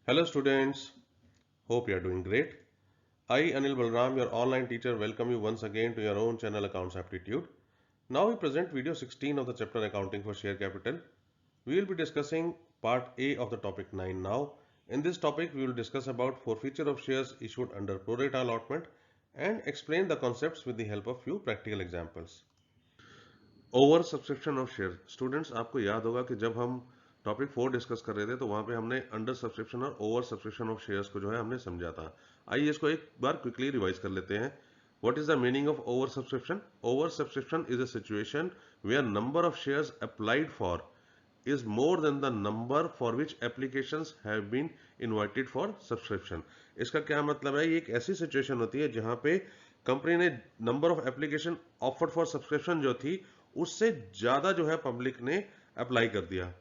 Hello students, hope you are doing great. I Anil Balram, your online teacher, welcome you once again to your own channel Accounts Aptitude. Now we present video 16 of the chapter Accounting for Share Capital. We will be discussing part A of the topic 9 now. In this topic we will discuss about forfeiture of shares issued under pro rata allotment and explain the concepts with the help of few practical examples. Over subscription of share students, आपको याद होगा कि जब हम topic 4 discuss कर रहे थे तो वहां पे हमने अंडर सब्सक्रिप्शन और ओवर सब्सक्रिप्शन ऑफ शेयर्स को जो है हमने समझा था। आइए इसको एक बार क्विकली रिवाइज कर लेते हैं। What is the meaning of oversubscription? Oversubscription is a situation where number of shares applied for is more than the number for which applications have been invited for subscription। इसका क्या मतलब है? ये एक ऐसी situation होती है जहां पे कंपनी ने number of application offered for subscription जो थी उससे ज्यादा जो है पब्लिक ने अप्लाई कर दिया।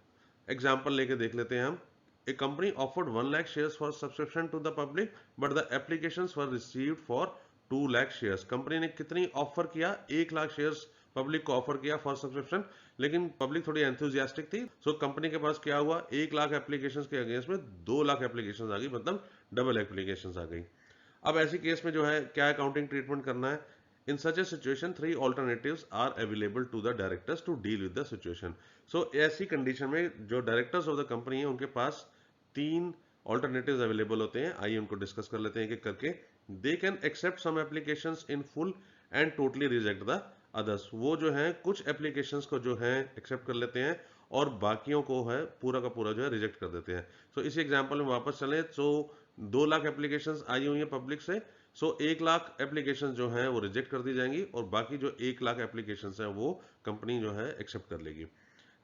एग्जाम्पल लेके देख लेते हैं हम। A company offered 1 lakh shares for subscription to the public, but the applications were received for 2 lakh shares। Company ने कितनी ऑफर किया? 1 लाख शेयर्स पब्लिक को ऑफर किया फॉर सब्सक्रिप्शन, लेकिन पब्लिक थोड़ी एंथुजियास्टिक थी, सो कंपनी के पास क्या हुआ? 1 लाख एप्लीकेशंस के अगेंस्ट में 2 लाख एप्लीकेशंस आ गई, मतलब डबल एप्लीकेशंस आ गई। अब ऐसी केस में जो है क्या अकाउंटिंग ट्रीटमेंट करना है? In such a situation, 3 alternatives are available to the directors to deal with the situation। So ऐसी कंडीशन में जो डायरेक्टर्स ऑफ द कंपनी है उनके पास 3 ऑल्टरनेटिव्स अवेलेबल होते हैं। आइए उनको डिस्कस कर लेते हैं एक एक करके। They can accept some applications in full and totally reject the others. वो जो है कुछ एप्लीकेशंस को जो है एक्सेप्ट कर लेते हैं और बाकियों को है पूरा का पूरा जो है रिजेक्ट कर देते हैं। सो इसी एग्जांपल में वापस चलें तो 2 लाख एप्लीकेशंस आई हुई हैं पब्लिक से, सो 1 लाख एप्लीकेशन जो है वो रिजेक्ट कर दी जाएंगी और बाकी जो 1 लाख एप्लीकेशन है वो कंपनी जो है एक्सेप्ट कर लेगी।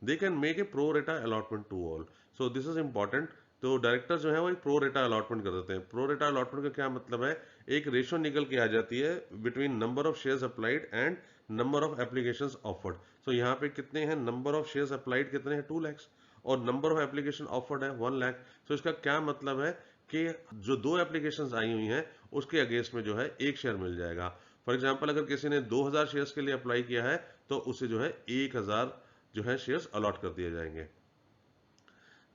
They can make a pro rata allotment to all. So this is important. तो डायरेक्टर जो है वो एक प्रो रेटा अलॉटमेंट कर देते हैं। प्रो रेटा अलॉटमेंट का क्या मतलब है? एक रेशो निकल के आ जाती है between number of shares applied and number of applications offered. So यहाँ पे कितने हैं? नंबर ऑफ शेयर्स अप्लाइड कितने हैं? 2 lakhs, और नंबर ऑफ एप्लीकेशन ऑफर्ड है 1 लाख। सो इसका क्या मतलब है कि जो 2 एप्लीकेशंस आई हुई हैं उसके अगेंस्ट में जो है 1 शेयर मिल जाएगा। फॉर एग्जांपल अगर किसी ने 2000 शेयर्स के लिए अप्लाई किया है तो उसे जो है 1000 जो है शेयर्स अलॉट कर दिए जाएंगे।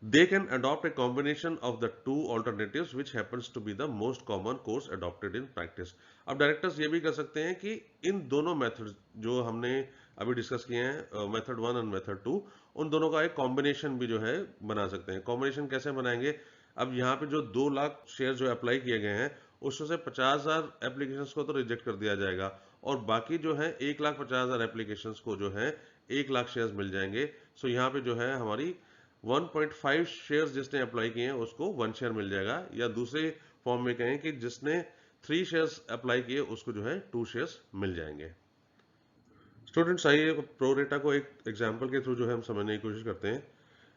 They can adopt a combination of the two alternatives which happens to be the most common course adopted in practice। अब डायरेक्टर्स ये भी कर सकते हैं कि इन दोनों मेथड्स जो हमने अभी डिस्कस किए हैं, मेथड 1 और मेथड 2, उन दोनों का एक कॉम्बिनेशन भी जो है बना सकते हैं। कॉम्बिनेशन कैसे बनाएंगे? अब यहाँ पे जो 2 लाख शेयर जो अप्लाई किए गए हैं उसमें से 50,000 एप्लीकेशंस को तो रिजेक्ट कर दिया जाएगा और बाकी जो है 1,50,000 एप्लीकेशंस को जो है 1 लाख शेयर्स मिल जाएंगे। सो यहाँ पे जो है हमारी 1.5 शेयर्स जिसने अप्लाई किए हैं उसको 1 शेयर मिल जाएगा, या दूसरे फॉर्म में कहें कि जिसने 3 शेयर्स अप्लाई किए उसको जो है 2 शेयर्स मिल जाएंगे। स्टूडेंट्स, आइए प्रो रेटा को एक एग्जांपल के थ्रू जो है हम समझने की कोशिश करते हैं।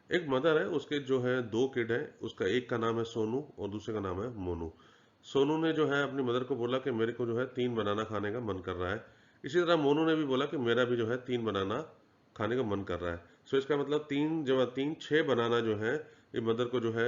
एक मदर है, उसके जो है 2 किड हैं, उसका एक का नाम है सोनू और दूसरे का नाम है मोनू। सोनू ने जो है अपनी मदर को बोला कि मेरे को जो है 3 बनाना खाने का मन कर रहा है। इसी तरह मोनू ने भी बोला कि मेरा भी जो है 3 बनाना खाने का मन कर रहा है। सो इसका मतलब 3 जमा 3 6 बनाना जो है ये मदर को जो है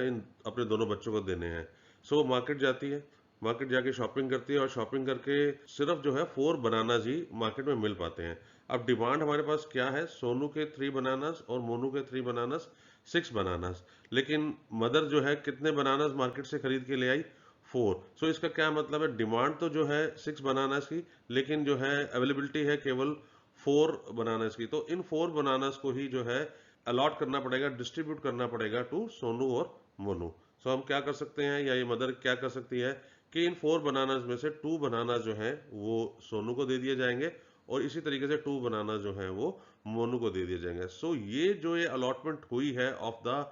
अपने दोनों बच्चों को देने हैं। सो वो मार्केट जाती है, मार्केट जाके शॉपिंग करती है और शॉपिंग करके सिर्फ जो है 4 बनानास ही मार्केट में मिल पाते हैं। अब डिमांड हमारे पास क्या है? सोनू के 3 बनानास और मोनू के 3 बनानास, 6 बनानास। लेकिन मदर जो है कितने बनानास मार्केट से खरीद के ले आई? 4। सो इसका क्या मतलब है? डिमांड तो जो है 6 बनानास की, लेकिन जो है अवेलेबिलिटी है केवल 4 बनानास की। तो इन 4 बनानास को ही जो है अलॉट करना पड़ेगा, डिस्ट्रीब्यूट करना पड़ेगा टू सोनू और मोनू। सो हम क्या कर सकते हैं, या ये मदर क्या कर सकती है कि इन 4 बनानास में से 2 बनानास जो है वो सोनू को दे दिए जाएंगे और इसी तरीके से 2 बनाना जो है वो मोनू को दे दिए जाएंगे। सो ये जो ये अलॉटमेंट हुई है ऑफ द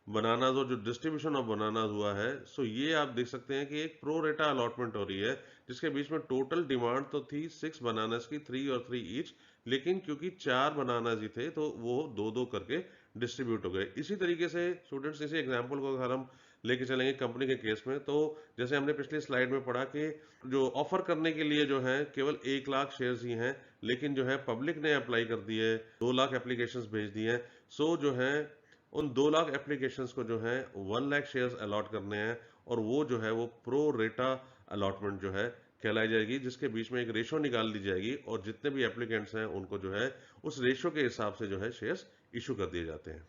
बनानाज और जो डिस्ट्रीब्यूशन ऑफ बनानाज हुआ है, सो ये आप देख सकते हैं कि एक प्रो रेटा अलॉटमेंट हो रही है जिसके बीच में टोटल डिमांड तो थी 6 बनानाज की, 3 और 3 ईच, लेकिन क्योंकि 4 बनानाज ही थे तो वो 2-2 करके डिस्ट्रीब्यूट हो गए। इसी तरीके से स्टूडेंट्स, इसी एग्जाम्पल को अगर हम लेके चलेंगे कंपनी के केस में, तो जैसे हमने पिछली स्लाइड में पढ़ा कि जो ऑफर करने के लिए जो है केवल 1 लाख शेयर्स ही हैं, लेकिन जो है पब्लिक ने अप्लाई कर दिए, 2 लाख एप्लीकेशंस भेज दिए हैं। सो जो है उन 2 लाख एप्लीकेशंस को जो है 1 लाख शेयर्स अलॉट करने हैं और वो जो है वो प्रो रेटा अलॉटमेंट जो है कहलाई जाएगी, जिसके बीच में एक रेशो निकाल दी जाएगी और जितने भी एप्लीकेंट्स हैं उनको जो है उस रेशो के हिसाब से जो है शेयर्स इशू कर दिए जाते हैं।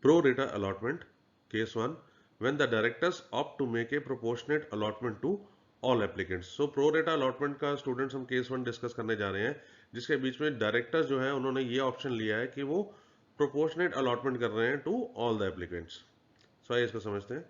Pro rata allotment case 1। when the directors opt to make a proportionate allotment to all applicants. So pro rata allotment का स्टूडेंट्स हम केस 1 डिस्कस करने जा रहे हैं, जिसके बीच में डायरेक्टर्स जो है उन्होंने ये ऑप्शन लिया है कि वो प्रोपोर्शनेट अलॉटमेंट कर रहे हैं टू ऑल द एप्लीकेंट्स. सो आइए इसको समझते हैं.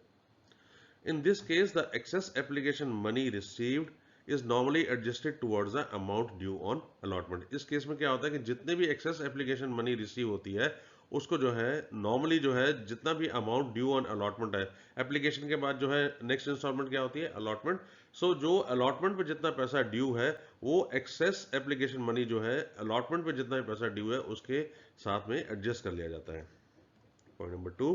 In this case, the excess application money received is normally adjusted towards the amount due on allotment. इस केस में क्या होता है कि जितने भी excess application money receive होती है उसको जो है नॉर्मली जो है जितना भी अमाउंट ड्यू ऑन अलॉटमेंट है, एप्लीकेशन के बाद जो है नेक्स्ट इंस्टॉलमेंट क्या होती है, अलॉटमेंट. सो जो अलॉटमेंट पे जितना पैसा ड्यू है वो एक्सेस एप्लीकेशन मनी जो है अलॉटमेंट पे जितना भी पैसा ड्यू है उसके साथ में एडजस्ट कर लिया जाता है. Point number 2.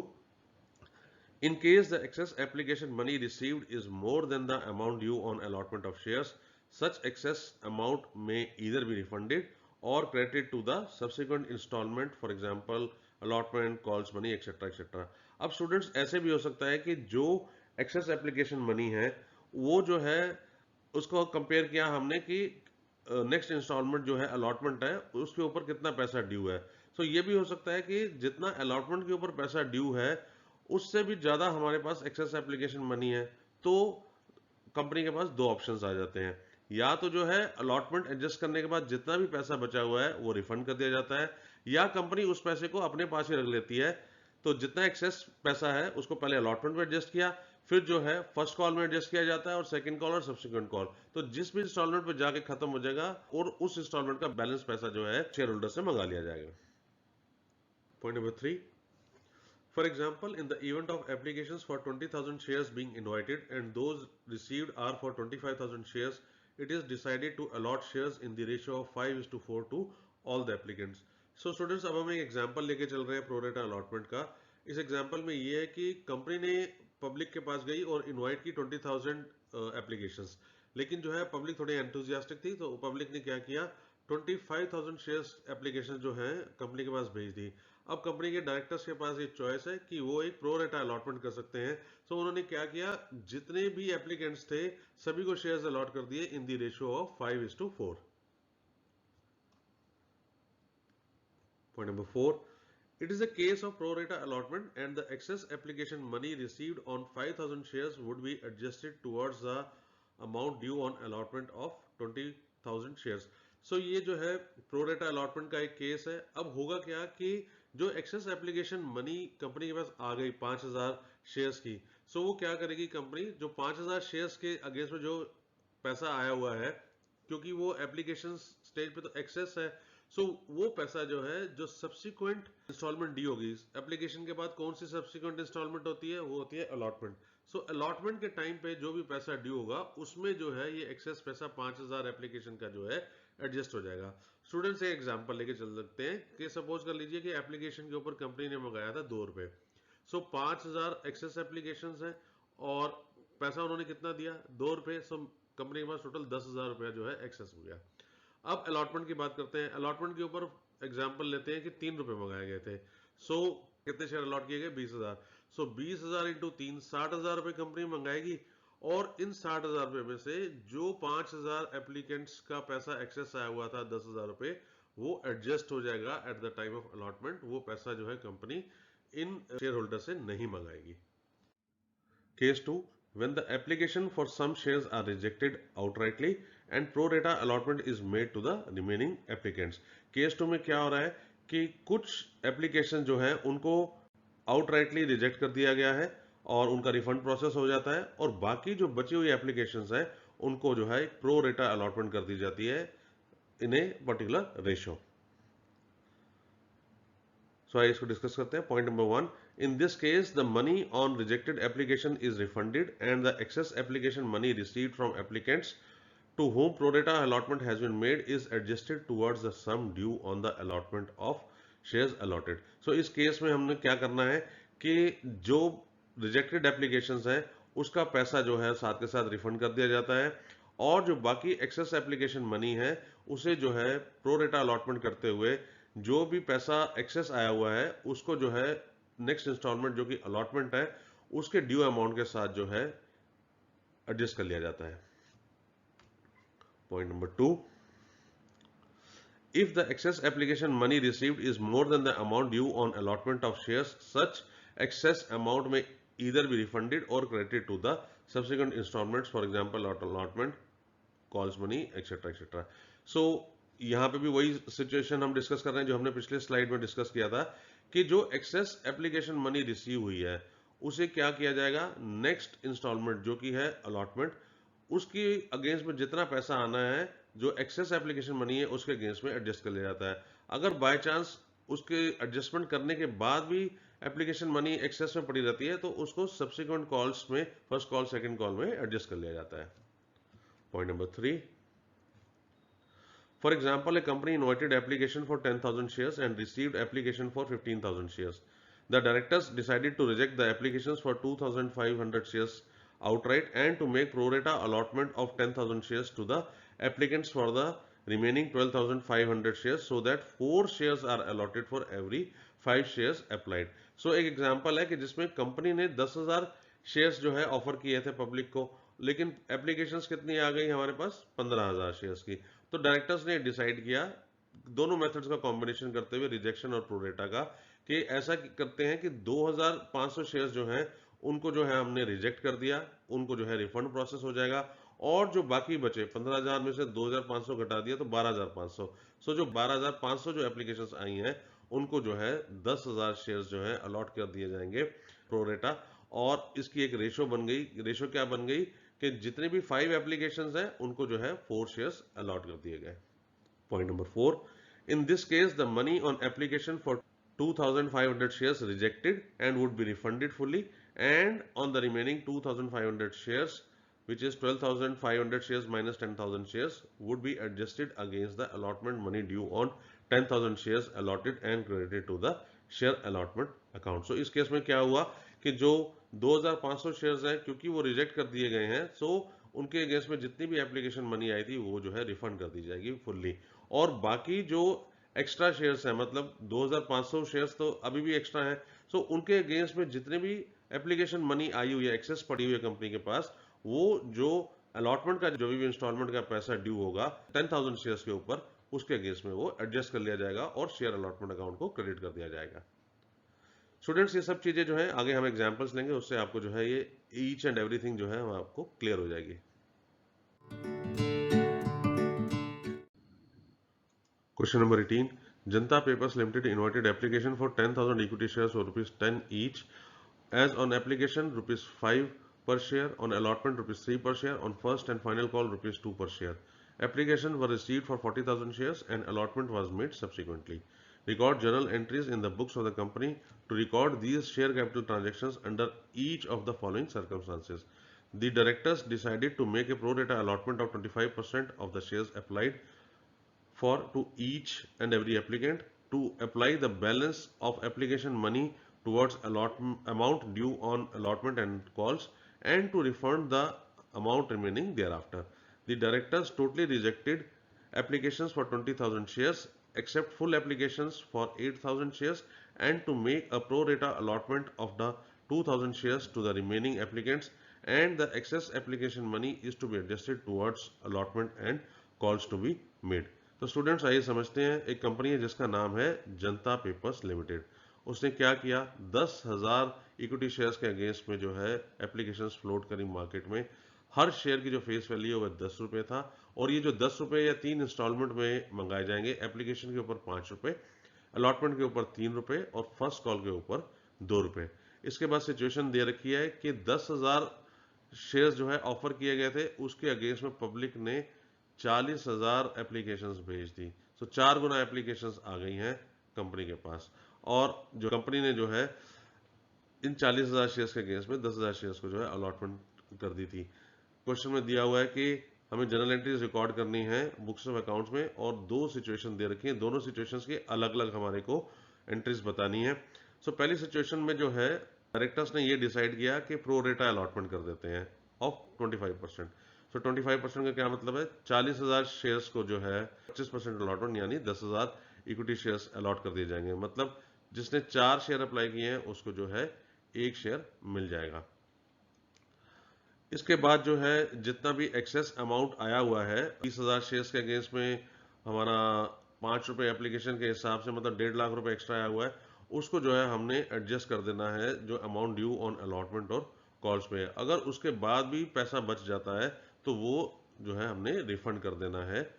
In case the excess application money received is more than the amount due on allotment of shares, such excess amount may either be refunded or credited to the subsequent installment, for example, allotment, calls money, etc. etc. अब students ऐसे भी हो सकता है कि जो access application money है वो जो है उसको कंपेयर किया हमने कि नेक्स्ट इंस्टॉलमेंट जो है अलॉटमेंट है उसके ऊपर कितना पैसा ड्यू है. सो ये भी हो सकता है कि जितना अलॉटमेंट के ऊपर पैसा ड्यू है उससे भी ज्यादा हमारे पास एक्सेस एप्लीकेशन मनी है, तो कंपनी के पास दो ऑप्शंस आ जाते हैं. या तो जो है अलॉटमेंट एडजस्ट करने के बाद जितना भी पैसा बचा हुआ है वो रिफंड कर दिया जाता है, या कंपनी उस पैसे को अपने पास ही रख लेती है. तो जितना एक्सेस पैसा है उसको पहले अलॉटमेंट में एडजस्ट किया, फिर जो है फर्स्ट कॉल में एडजस्ट किया जाता है और सेकंड कॉल और सब्सिक्वेंट कॉल. तो जिस भी इंस्टॉलमेंट पे जाके खत्म हो जाएगा और उस इंस्टॉलमेंट का बैलेंस पैसा जो है शेयर होल्डर से मंगा लिया जाएगा. Point number 3. For example, in the event of applications for 20,000 shares being invited and those received are for 25,000 shares, it is decided to allot shares in the ratio of 5:4 to all the applicants. So students, अब हम एक example लेके चल रहे हैं pro rata allotment का. इस example में ये है कि कंपनी ने पब्लिक के पास गई और इनवाइट की 20,000 एप्लीकेशंस, लेकिन जो है पब्लिक थोड़ी एंथुजियास्टिक थी तो पब्लिक ने क्या किया, 25,000 शेयर्स एप्लीकेशन जो है कंपनी के पास भेज दी. अब कंपनी के डायरेक्टर्स के पास ये चॉइस है कि वो एक प्रो रेटा अलॉटमेंट कर सकते हैं. तो उन्होंने क्या किया, जितने भी एप्लीकेंट्स थे सभी को शेयर्स अलॉट कर दिए in the ratio of 5:4. Point number 4. It is a case of pro rata allotment and the excess application money received on 5,000 shares would be adjusted towards the amount due on allotment of 20,000 shares. So ये जो है pro rata allotment का एक case है. अब होगा क्या कि जो एक्सेस एप्लीकेशन मनी कंपनी के पास आ गई 5,000 शेयर्स की, सो वो क्या करेगी कंपनी, जो 5,000 शेयर्स के अगेंस्ट में जो पैसा आया हुआ है, क्योंकि वो एप्लीकेशन स्टेज पे तो एक्सेस है, सो वो पैसा जो है जो सब्सिक्वेंट इंस्टॉलमेंट डी होगी एप्लीकेशन के बाद, कौन सी सब्सिक्वेंट इंस्टॉलमेंट होती है, वो होती है अलॉटमेंट. सो अलॉटमेंट के टाइम पे जो भी पैसा ड्यू होगा उसमें जो है ये एक्सेस पैसा 5,000 एप्लीकेशन का जो है एडजस्ट हो जाएगा. स्टूडेंट्स एक एग्जांपल लेके चल सकते हैं कि सपोज कर लीजिए कि एप्लीकेशन के ऊपर कंपनी ने मंगाया था 2 रुपए. सो 5,000 एक्सेस एप्लीकेशन है और पैसा उन्होंने कितना दिया, 2 रुपए. सो कंपनी के पास टोटल 10,000 रुपया जो है एक्सेस हो गया. अब अलॉटमेंट की बात करते हैं. अलॉटमेंट के ऊपर एग्जांपल लेते हैं कि 3 रुपए मंगाए गए थे. सो कितने शेयर अलॉट किए गए, 20,000. सो 20,000 इंटू 3, 60,000 रुपए कंपनी मंगाएगी और इन 60,000 रुपए में से जो 5,000 एप्लीकेंट्स का पैसा एक्सेस आया हुआ था 10,000 रुपए, वो एडजस्ट हो जाएगा at the time of allotment. वो पैसा जो है कंपनी इन शेयर होल्डर से नहीं मंगाएगी. Case 2. When the application for some shares are rejected outrightly and pro rata allotment is made to the remaining applicants. Case 2 में क्या हो रहा है कि कुछ एप्लीकेशन जो है उनको आउटराइटली रिजेक्ट कर दिया गया है और उनका रिफंड प्रोसेस हो जाता है, और बाकी जो बची हुई एप्लीकेशंस हैं उनको जो है प्रो रेटा अलॉटमेंट कर दी जाती है इन ए पर्टिकुलर रेशियो. सो आइए इसको डिस्कस करते हैं. Point number 1. In this case, the money on rejected application is refunded and the excess application money received from applicants to whom pro rata allotment has been made is adjusted towards the sum due on the allotment of shares allotted. So इस case में हमने क्या करना है कि जो rejected applications हैं उसका पैसा जो है साथ के साथ रिफंड कर दिया जाता है, और जो बाकी एक्सेस एप्लीकेशन मनी है उसे जो है प्रो रेटा अलॉटमेंट करते हुए जो भी पैसा एक्सेस आया हुआ है उसको जो है नेक्स्ट इंस्टॉलमेंट जो कि अलॉटमेंट है उसके ड्यू अमाउंट के साथ जो है एडजस्ट कर लिया जाता है. Point number 2. If the excess application money received is more than the amount due on allotment of shares, such excess amount may either be refunded or credited to the subsequent installments, for example allotment, calls money, etc etc. So यहाँ पे भी वही situation हम discuss कर रहे हैं जो हमने पिछले स्लाइड में डिस्कस किया था कि जो एक्सेस एप्लीकेशन मनी रिसीव हुई है उसे क्या किया जाएगा, नेक्स्ट इंस्टॉलमेंट जो कि है अलॉटमेंट, उसकी अगेंस्ट में जितना पैसा आना है जो एक्सेस एप्लीकेशन मनी है उसके अगेंस्ट में एडजस्ट कर लिया जाता है। अगर बाय चांस उसके एडजस्टमेंट करने के बाद भी एप्लीकेशन मनी एक्सेस में पड़ी रहती है तो उसको सब्सिक्वेंट कॉल्स में, फर्स्ट कॉल सेकंड कॉल में एडजस्ट कर लिया जाता है। Point number 3, for example, a company invited application for 10,000 shares and received application for 15,000 shares. The directors decided to reject the applications for 2,500 shares outright and to make pro rata allotment of 10,000 shares to the applicants for the remaining 12,500 shares, so that 4 shares are allotted for every 5 shares applied. So एक example है कि जिसमें company ने 10,000 shares जो है offer किए थे public को, लेकिन एप्लीकेशंस कितनी आ गई हमारे पास, 15,000 शेयर्स की। तो डायरेक्टर्स ने डिसाइड किया दोनों मेथड्स का कॉम्बिनेशन करते हुए, रिजेक्शन और प्रोरेटा का, कि ऐसा करते हैं कि 2,500 शेयर्स जो हैं उनको जो है हमने रिजेक्ट कर दिया, उनको जो है रिफंड प्रोसेस हो जाएगा, और जो बाकी बचे 15,000 में से 2,500 घटा दिया तो 12,500। सो जो 12,500 जो एप्लीकेशंस आई हैं उनको जो है 10,000 शेयर्स जो है अलॉट कर दिए जाएंगे प्रोरेटा। और इसकी एक रेशो बन गई, रेशो क्या बन गई कि जितने भी 5 एप्लीकेशंस हैं उनको जो है 4 शेयर्स अलॉट कर दिए गए। Point number 4, in this case the money on application for 2,500 shares rejected and would be refunded fully, and on the remaining 2,500 shares, which is 12,500 shares minus 10,000 shares, would be adjusted against the allotment money due on 10,000 shares allotted and credited to the share allotment account. So इस case में क्या हुआ कि जो 2,500 shares हैं क्योंकि वो reject कर दिए गए हैं, सो उनके अगेंस्ट में जितनी भी एप्लीकेशन मनी आई थी वो जो है रिफंड कर दी जाएगी फुल्ली, और बाकी जो एक्स्ट्रा शेयर्स हैं, मतलब 2,500 शेयर्स तो अभी भी एक्स्ट्रा हैं, सो उनके अगेंस्ट में जितने भी एप्लीकेशन मनी आई हुई है, एक्सेस पड़ी हुई है कंपनी के पास, वो जो अलॉटमेंट का जो भी इंस्टॉलमेंट का पैसा ड्यू होगा 10,000 शेयर्स के ऊपर, उसके अगेंस्ट में वो एडजस्ट कर लिया जाएगा और शेयर अलॉटमेंट अकाउंट को क्रेडिट कर दिया जाएगा। स्टूडेंट्स, ये सब चीजें जो है आगे हम एग्जांपल्स लेंगे, उससे आपको जो है ये ईच एंड एवरीथिंग जो है वो आपको क्लियर हो जाएगी। Question number 18. Janta Papers Limited invited application for 10,000 equity shares for ₹10 each, as on application ₹5 per share, on allotment ₹3 per share, on first and final call ₹2 per share. Applications were received for 40,000 shares and allotment was made subsequently. Record journal entries in the books of the company to record these share capital transactions under each of the following circumstances. The directors decided to make a pro rata allotment of 25% of the shares applied for to each and every applicant, to apply the balance of application money towards amount due on allotment and calls, and to refund the amount remaining thereafter. The directors totally rejected applications for 20,000 shares except full applications for 8,000 shares, and to make a pro rata allotment of the 2,000 shares to the remaining applicants, and the excess application money is to be adjusted towards allotment and calls to be made. तो students आइए समझते हैं, एक company है जिसका नाम है जनता papers limited. उसने क्या किया, 10,000 इक्विटी शेयर्स के अगेंस्ट में जो है एप्लीकेशंस फ्लोट करी मार्केट में। हर शेयर की जो फेस वैल्यू है वह 10 रुपये था, और ये जो 10 रुपये या 3 इंस्टॉलमेंट में मंगाए जाएंगे, एप्लीकेशन के ऊपर 5 रुपये, अलॉटमेंट के ऊपर 3 रुपये और फर्स्ट कॉल के ऊपर 2 रुपये। इसके बाद सिचुएशन दे रखी है कि 10,000 शेयर्स जो है ऑफर किए गए थे, उसके अगेंस्ट में पब्लिक ने 40,000 एप्लीकेशंस भेज दी। सो 4 गुना एप्लीकेशंस आ गई हैं कंपनी के पास, और जो कंपनी ने जो है इन 40,000 शेयर्स के अगेंस्ट में 10,000 शेयर्स को जो है अलॉटमेंट कर दी थी। क्वेश्चन में दिया हुआ है कि हमें जनरल एंट्रीज रिकॉर्ड करनी है बुक्स ऑफ अकाउंट्स में, और 2 सिचुएशन दे रखी है, दोनों सिचुएशंस की अलग अलग हमारे को एंट्रीज बतानी है। सो पहली सिचुएशन में जो है डायरेक्टर्स ने ये डिसाइड किया कि प्रो रेटा अलॉटमेंट कर देते हैं ऑफ 25%। सो 25% का क्या मतलब है, 40,000 शेयर्स को जो है 25% अलॉटमेंट यानी 10,000 इक्विटी शेयर्स अलॉट कर दिए जाएंगे। मतलब जिसने 4 शेयर अप्लाई किए हैं उसको जो है 1 शेयर मिल जाएगा। इसके बाद जो है जितना भी एक्सेस अमाउंट आया हुआ है 20,000 शेयर्स के अगेंस्ट में हमारा 5 रुपये एप्लीकेशन के हिसाब से, मतलब 1.5 लाख रुपए एक्स्ट्रा आया हुआ है, उसको जो है हमने एडजस्ट कर देना है जो अमाउंट ड्यू ऑन अलॉटमेंट और कॉल्स पे है। अगर उसके बाद भी पैसा बच जाता है तो वो जो है हमने रिफंड कर देना है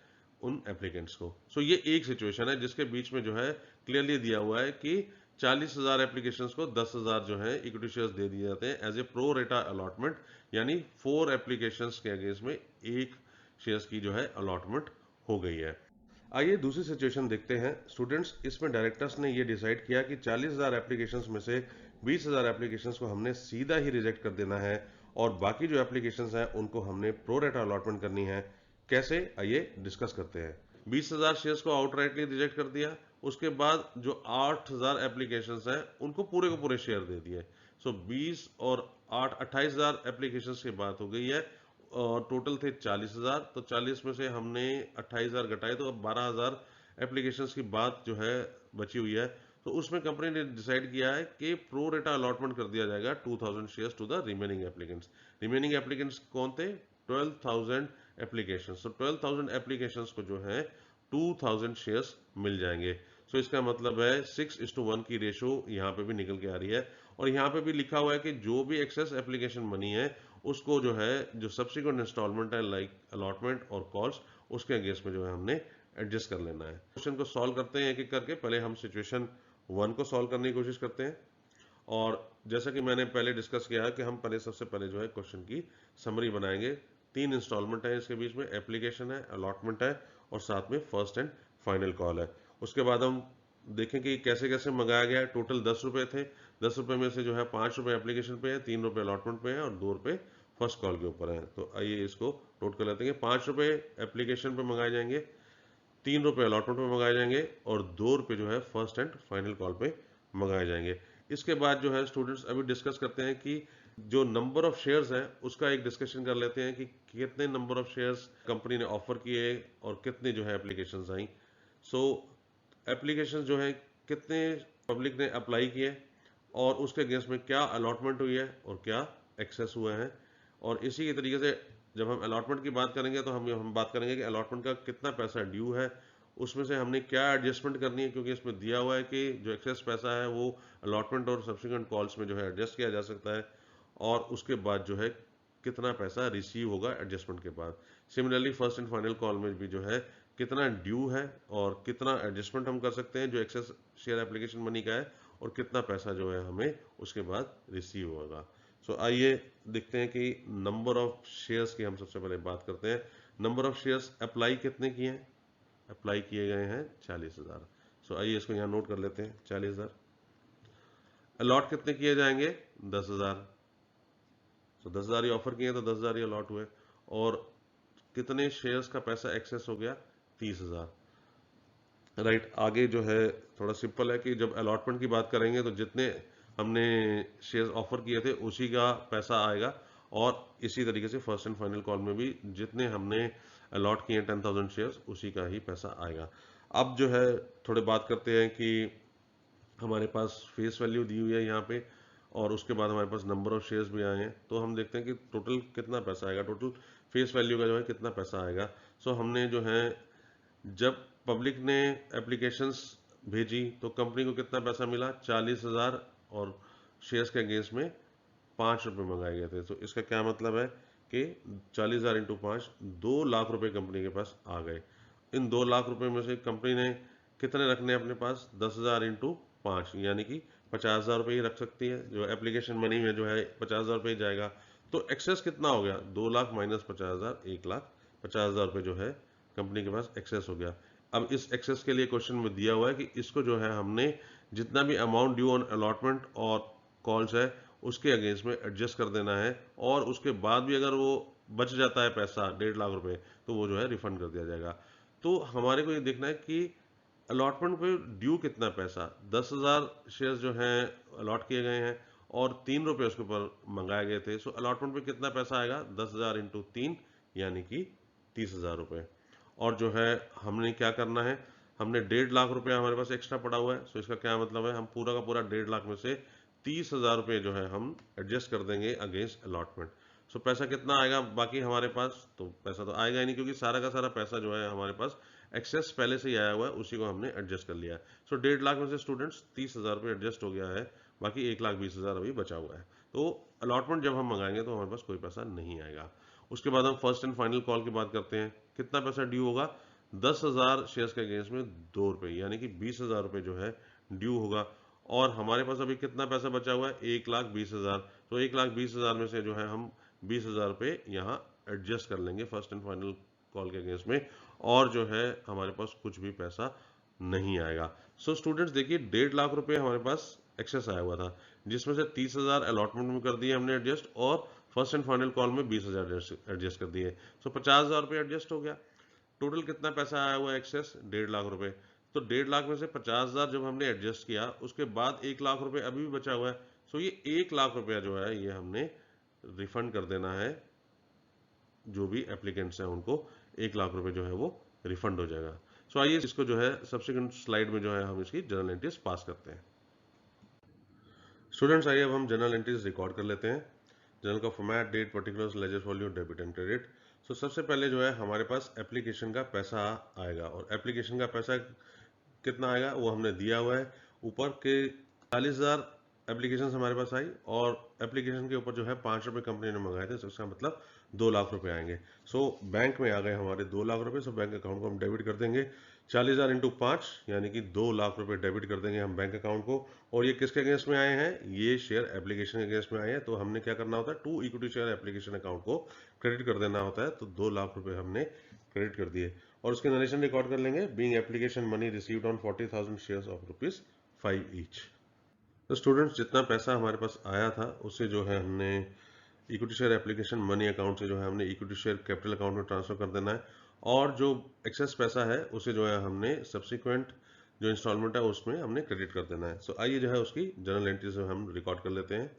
उन एप्लीकेंट्स को। सो ये एक सिचुएशन है जिसके बीच में जो है क्लियरली दिया हुआ है कि 40,000 एप्लीकेशंस को 10,000 जो है इक्विटी शेयर्स दे दिए जाते हैं as a pro rata allotment, यानी 4 एप्लीकेशंस के अगेंस्ट में एक शेयर्स की जो है अलॉटमेंट हो गई है। आइए दूसरी सिचुएशन देखते हैं स्टूडेंट्स। इसमें डायरेक्टर्स ने ये डिसाइड किया कि 40,000 एप्लीकेशंस में से 20,000 एप्लीकेशंस को हमने सीधा ही रिजेक्ट कर देना है और बाकी जो एप्लीकेशंस हैं उनको हमने प्रो रेटा अलॉटमेंट करनी है। कैसे, आइए डिस्कस करते हैं। 20,000 शेयर्स को आउटराइटली रिजेक्ट कर दिया, उसके बाद जो 8,000 एप्लीकेशंस हैं उनको पूरे को पूरे शेयर दे दिए। सो 20 और 8 28,000 एप्लीकेशंस की बात हो गई है और टोटल थे 40,000। तो 40 में से हमने 28,000 घटाए तो अब 12,000 एप्लीकेशंस की बात जो है बची हुई है। तो उसमें कंपनी ने डिसाइड किया है कि प्रो रेटा अलॉटमेंट कर दिया जाएगा 2,000 shares to the remaining applicants. Remaining applicants कौन थे? 12,000 एप्लीकेशंस। तो 12,000 एप्लीकेशंस को जो है 2,000 शेयर्स मिल जाएंगे। सो इसका मतलब है 6:1 की रेशो यहाँ पे भी निकल के आ रही है और यहाँ पे भी लिखा हुआ है कि जो भी एक्सेस एप्लीकेशन मनी है उसको जो है जो सब्सिक्वेंट इंस्टॉलमेंट है लाइक अलॉटमेंट और कॉल्स उसके अगेंस्ट में जो है हमने एडजस्ट कर लेना है। क्वेश्चन को सॉल्व करते हैं एक एक करके। पहले हम सिचुएशन 1 को सॉल्व करने की कोशिश करते हैं और जैसा कि मैंने पहले डिस्कस किया है कि हम पहले सबसे पहले जो है क्वेश्चन की समरी बनाएंगे। 3 इंस्टॉलमेंट है इसके बीच में, एप्लीकेशन है, अलॉटमेंट है और साथ में फर्स्ट एंड फाइनल कॉल है। उसके बाद हम देखें कि कैसे कैसे मंगाया गया है। टोटल 10 रुपए थे, 10 रुपए में से जो है 5 रुपए एप्लीकेशन पे है, 3 रुपए अलॉटमेंट पे है और 2 रुपए फर्स्ट कॉल के ऊपर है। तो आइए इसको नोट कर लेते हैं। 5 रुपए एप्लीकेशन पे मंगाए जाएंगे, 3 रुपए अलॉटमेंट पे मंगाए जाएंगे और 2 रुपए जो है फर्स्ट एंड फाइनल कॉल पे मंगाए जाएंगे। इसके बाद जो है स्टूडेंट्स अभी डिस्कस करते हैं कि जो नंबर ऑफ शेयर्स हैं उसका एक डिस्कशन कर लेते हैं कि कितने नंबर ऑफ शेयर्स कंपनी ने ऑफर किए और कितने जो है एप्लीकेशंस आई। सो एप्लीकेशंस जो है कितने पब्लिक ने अप्लाई किए और उसके अगेंस्ट में क्या अलॉटमेंट हुई है और क्या एक्सेस हुए हैं। और इसी के तरीके से जब हम अलॉटमेंट की बात करेंगे तो हम बात करेंगे कि अलॉटमेंट का कितना पैसा ड्यू है, उसमें से हमने क्या एडजस्टमेंट करनी है, क्योंकि इसमें दिया हुआ है कि जो एक्सेस पैसा है वो अलॉटमेंट और सब्सिक्वेंट कॉल्स में जो है एडजस्ट किया जा सकता है और उसके बाद जो है कितना पैसा रिसीव होगा एडजस्टमेंट के बाद। Similarly first and final call में भी जो है कितना ड्यू है और कितना एडजस्टमेंट हम कर सकते हैं जो एक्सेस शेयर एप्लीकेशन मनी का है और कितना पैसा जो है हमें उसके बाद रिसीव होगा। सो आइए देखते हैं कि नंबर ऑफ शेयर्स की हम सबसे पहले बात करते हैं। नंबर ऑफ शेयर्स अप्लाई कितने किए हैं? अप्लाई किए गए हैं 40,000। सो आइए इसको यहाँ नोट कर लेते हैं 40,000। अलॉट कितने किए जाएंगे? 10,000। तो 10,000 ही ऑफर किए तो 10,000 ही अलॉट हुए। और कितने शेयर्स का पैसा एक्सेस हो गया? 30,000। राइट, आगे जो है थोड़ा सिंपल है कि जब अलॉटमेंट की बात करेंगे तो जितने हमने शेयर्स ऑफर किए थे उसी का पैसा आएगा और इसी तरीके से फर्स्ट एंड फाइनल कॉल में भी जितने हमने अलॉट किए 10,000 शेयर्स उसी का ही पैसा आएगा। अब जो है थोड़े बात करते हैं कि हमारे पास फेस वैल्यू दी हुई है यहाँ पे और उसके बाद हमारे पास नंबर ऑफ शेयर्स भी आए हैं। तो हम देखते हैं कि टोटल कितना पैसा आएगा, टोटल फेस वैल्यू का जो है कितना पैसा आएगा। सो हमने जो है जब पब्लिक ने एप्लीकेशंस भेजी तो कंपनी को कितना पैसा मिला? 40,000 और शेयर्स के अगेंस्ट में 5 रुपये मंगाए गए थे। तो इसका क्या मतलब है कि 40,000 इंटू 5, 2 लाख रुपए कंपनी के पास आ गए। इन 2 लाख रुपए में से कंपनी ने कितने रखने अपने पास? 10,000 इंटू 5 यानी कि 50,000 रुपये ही रख सकती है। जो एप्लीकेशन मनी में जो है 50,000 रुपये ही जाएगा। तो एक्सेस कितना हो गया? 2 लाख माइनस 50,000, 1,50,000 रुपये जो है कंपनी के पास एक्सेस हो गया। अब इस एक्सेस के लिए क्वेश्चन में दिया हुआ है कि इसको जो है हमने जितना भी अमाउंट ड्यू ऑन अलॉटमेंट और कॉल्स है उसके अगेंस्ट में एडजस्ट कर देना है और उसके बाद भी अगर वो बच जाता है पैसा 1.5 लाख रुपए तो वो जो है रिफंड कर दिया जाएगा। तो हमारे को ये देखना है कि अलॉटमेंट पे ड्यू कितना पैसा। 10,000 शेयर्स जो हैं अलॉट किए गए हैं और 3 रुपये उसके ऊपर मंगाए गए थे। सो अलॉटमेंट पे कितना पैसा आएगा? 10,000 इंटू 3 यानी कि 30,000 रुपये। और जो है हमने क्या करना है, हमने 1.5 लाख रुपया हमारे पास एक्स्ट्रा पड़ा हुआ है। सो इसका क्या मतलब है, हम पूरा का पूरा 1.5 लाख में से 30,000 रुपये जो है हम एडजस्ट कर देंगे अगेंस्ट अलॉटमेंट। सो पैसा कितना आएगा बाकी हमारे पास? तो पैसा तो आएगा ही नहीं क्योंकि सारा का सारा पैसा जो है हमारे पास एक्सेस पहले से ही आया हुआ है उसी को हमने एडजस्ट कर लिया है। सो 1.5 लाख में से स्टूडेंट्स 30,000 रुपये एडजस्ट हो गया है, बाकी 1,20,000 अभी बचा हुआ है। तो अलॉटमेंट जब हम मंगाएंगे तो हमारे पास कोई पैसा नहीं आएगा। उसके बाद हम फर्स्ट एंड फाइनल कॉल की बात करते हैं। कितना पैसा ड्यू होगा? 10,000 शेयर्स के अगेंस्ट में 2 रुपये, यानी कि 20,000 रुपये जो है ड्यू होगा। और हमारे पास अभी कितना पैसा बचा हुआ है? 1,20,000। तो 1,20,000 में से जो है हम 20,000 रुपये यहाँ एडजस्ट कर लेंगे फर्स्ट एंड फाइनल कॉल के अगेंस्ट में, और जो है हमारे पास कुछ भी पैसा नहीं आएगा। सो स्टूडेंट्स देखिए 1.5 लाख रुपए हमारे पास एक्सेस आया हुआ था, जिसमें से 30,000 अलॉटमेंट में कर दिए हमने एडजस्ट, और फर्स्ट एंड फाइनल कॉल में 20,000 एडजस्ट कर दिए। सो 50,000 रुपये एडजस्ट हो गया। टोटल कितना पैसा आया हुआ है एक्सेस? 1.5 लाख रुपए। तो 1.5 लाख में से 50,000 जब हमने एडजस्ट किया, उसके बाद 1 लाख रुपए अभी भी बचा हुआ है। सो ये 1 लाख रुपया जो है ये हमने रिफंड कर देना है। जो भी एप्लीकेंट्स हैं उनको 1 लाख रुपए जो है वो रिफंड हो जाएगा। सो आइए इसको जो है सब्सिक्वेंट स्लाइड में जो है हम इसकी जर्नल एंट्रीज पास करते हैं। स्टूडेंट्स आइए अब हम जर्नल एंट्रीज रिकॉर्ड कर लेते हैं। जर्नल का format, date, particulars, ledger folio, debit and credit. So सबसे पहले जो है हमारे पास एप्लीकेशन का पैसा आएगा, और एप्लीकेशन का पैसा कितना आएगा वो हमने दिया हुआ है ऊपर के 40,000 एप्लीकेशन हमारे पास आई, और एप्लीकेशन के ऊपर जो है 5 रुपये कंपनी ने मंगाए थे, तो इसका मतलब 2 लाख रुपए आएंगे। सो बैंक में आ गए हमारे 2 लाख रुपए। सो बैंक अकाउंट को हम डेबिट कर देंगे 40,000 इंटू 5, यानी कि 2 लाख रुपए डेबिट कर देंगे हम बैंक अकाउंट को। और ये किसके अगेंस्ट में आए हैं? ये शेयर एप्लीकेशन के अगेंस्ट में आए हैं। तो हमने क्या करना होता है? To equity share application account को क्रेडिट कर देना होता है। तो 2 लाख रुपए हमने क्रेडिट कर दिए, और उसके नरेशन रिकॉर्ड कर लेंगे। Being application money received on 40,000 shares of ₹5 each. तो स्टूडेंट्स जितना पैसा हमारे पास आया था उससे जो है हमने equity share application money account से जो है हमने इक्विटी शेयर कैपिटल अकाउंट में ट्रांसफर कर देना है, और जो एक्सेस पैसा है उसे जो है हमने सब्सिक्वेंट जो इंस्टॉलमेंट है उसमें हमने क्रेडिट कर देना है। सो आइए जो है उसकी जर्नल एंट्री से हम रिकॉर्ड कर लेते हैं।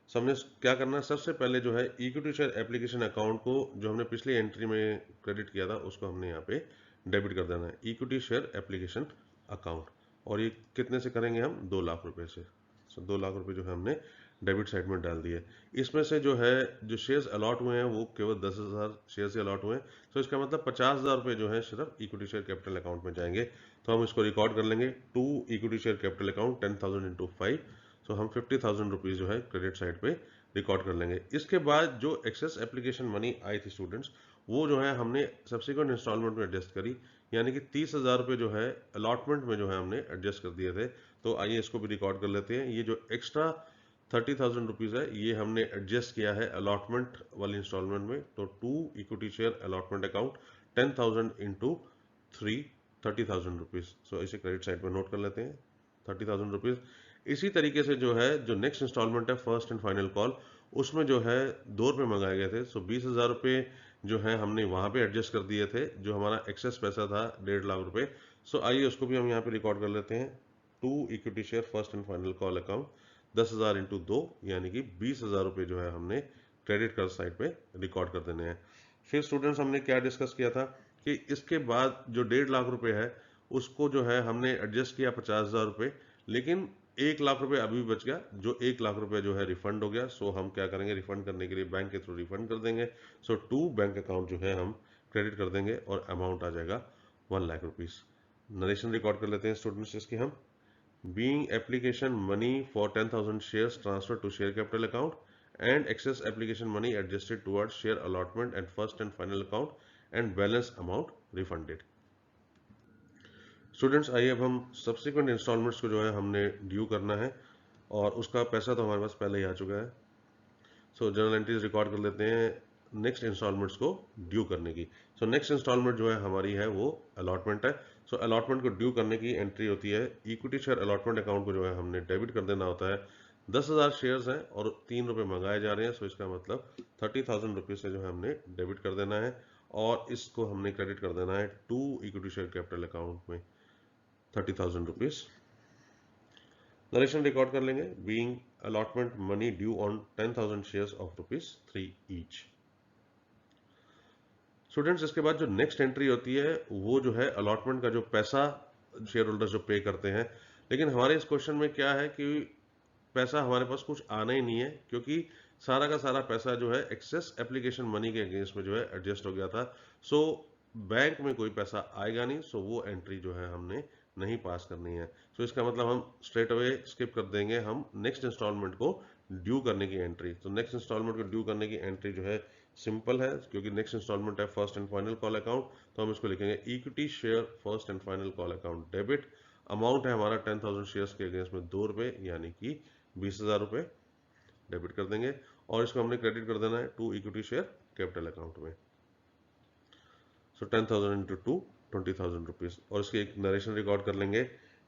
सो हमने क्या करना है? सबसे पहले जो है इक्विटी शेयर एप्लीकेशन अकाउंट को जो हमने पिछली एंट्री में क्रेडिट किया था उसको हमने यहाँ पे डेबिट कर देना है, इक्विटी शेयर एप्लीकेशन अकाउंट। और ये कितने से करेंगे हम? 2 लाख रुपए से। सो 2 लाख रुपए जो है हमने डेबिट साइड में डाल दिए। इसमें से जो है जो शेयर्स अलॉट हुए हैं वो केवल 10,000 शेयर से अलॉट हुए हैं। तो इसका मतलब 50,000 रुपये जो है सिर्फ इक्विटी शेयर कैपिटल अकाउंट में जाएंगे। तो हम इसको रिकॉर्ड कर लेंगे, to equity share capital account 10,000 into 5। तो हम 50,000 रुपीज़ जो है क्रेडिट साइड पे रिकॉर्ड कर लेंगे। इसके बाद जो एक्सेस एप्लीकेशन मनी आई थी स्टूडेंट्स, वो जो है हमने सब्सिक्वेंट इंस्टॉलमेंट में एडजस्ट करी, यानी कि 30,000 रुपये जो है अलॉटमेंट में जो है हमने एडजस्ट कर दिए थे। तो आइए इसको भी रिकॉर्ड कर लेते हैं। ये जो एक्स्ट्रा 30,000 रुपीज़ है ये हमने एडजस्ट किया है अलॉटमेंट वाली इंस्टॉलमेंट में। तो to equity share allotment account 10,000 into 3, 30,000 rupees. So इसे क्रेडिट साइड पर नोट कर लेते हैं, 30,000 रुपीज़। इसी तरीके से जो है जो नेक्स्ट इंस्टॉलमेंट है फर्स्ट एंड फाइनल कॉल, उसमें जो है 2 रुपये मंगाए गए थे। सो 20,000 रुपये जो है हमने वहाँ पे एडजस्ट कर दिए थे, जो हमारा एक्सेस पैसा था 1.5 लाख रुपए। सो आइए उसको भी हम यहाँ पे रिकॉर्ड कर लेते हैं। To equity share first and final call account 10,000 into 2, यानी कि 20,000 रुपये जो है हमने क्रेडिट कार्ड साइड पे रिकॉर्ड कर देने हैं। फिर स्टूडेंट्स हमने क्या डिस्कस किया था कि इसके बाद जो 1.5 लाख रुपए है उसको जो है हमने एडजस्ट किया 50,000 रुपये, लेकिन 1 लाख रुपए अभी भी बच गया, जो 1 लाख रुपए जो है रिफंड हो गया। सो हम क्या करेंगे? रिफंड करने के लिए बैंक के थ्रू रिफंड कर देंगे। सो टू बैंक अकाउंट जो है हम क्रेडिट कर देंगे, और अमाउंट आ जाएगा 1 लाख रुपीज़। नरेशन रिकॉर्ड कर लेते हैं स्टूडेंट्स इसकी हम। Being application money for 10,000 shares transferred to share capital account and excess application money adjusted towards share allotment and first and final account and balance amount refunded। Students आइए अब हम subsequent installments को जो है हमने due करना है, और उसका पैसा तो हमारे पास पहले ही आ चुका है। सो जर्नल एंट्रीज रिकॉर्ड कर लेते हैं नेक्स्ट इंस्टॉलमेंट्स को ड्यू करने की। सो नेक्स्ट इंस्टॉलमेंट जो है हमारी है वो अलॉटमेंट है। सो अलॉटमेंट को ड्यू करने की एंट्री होती है इक्विटी शेयर अलॉटमेंट अकाउंट को जो है हमने डेबिट कर देना होता है। 10,000 शेयर्स हैं और 3 रुपये मंगाए जा रहे हैं। सो इसका मतलब 30,000 रुपीज़ से जो है हमने डेबिट कर देना है, और इसको हमने क्रेडिट कर देना है to equity share capital account में 30,000 रुपीज़। नरेशन रिकॉर्ड कर लेंगे। Being allotment money due on 10,000 shares of ₹3 each. Students इसके बाद जो नेक्स्ट एंट्री होती है वो जो है अलॉटमेंट का जो पैसा शेयर होल्डर्स जो पे करते हैं। लेकिन हमारे इस क्वेश्चन में क्या है कि पैसा हमारे पास कुछ आना ही नहीं है, क्योंकि सारा का सारा पैसा जो है एक्सेस एप्लीकेशन मनी के अगेंस्ट में जो है एडजस्ट हो गया था। सो बैंक में कोई पैसा आएगा नहीं, सो वो एंट्री जो है हमने नहीं पास करनी है। सो इसका मतलब हम स्ट्रेट अवे स्किप कर देंगे हम नेक्स्ट इंस्टॉलमेंट को ड्यू करने की एंट्री। तो नेक्स्ट इंस्टॉलमेंट को ड्यू करने की एंट्री जो है सिंपल है, क्योंकि नेक्स्ट इंस्टॉलमेंट है first and final call account, तो हम इसको लिखेंगे equity share first and final call account debit. Amount है हमारा 10,000 शेयर्स के अगेंस्ट में 2 रुपये, यानी कि 20,000 रुपये डेबिट कर देंगे, और इसको हमने क्रेडिट कर देना है to equity share capital account में। सो 10,000 इंटू 2 20,000 रुपीज, और इसकी एक नरेशन रिकॉर्ड कर लेंगे।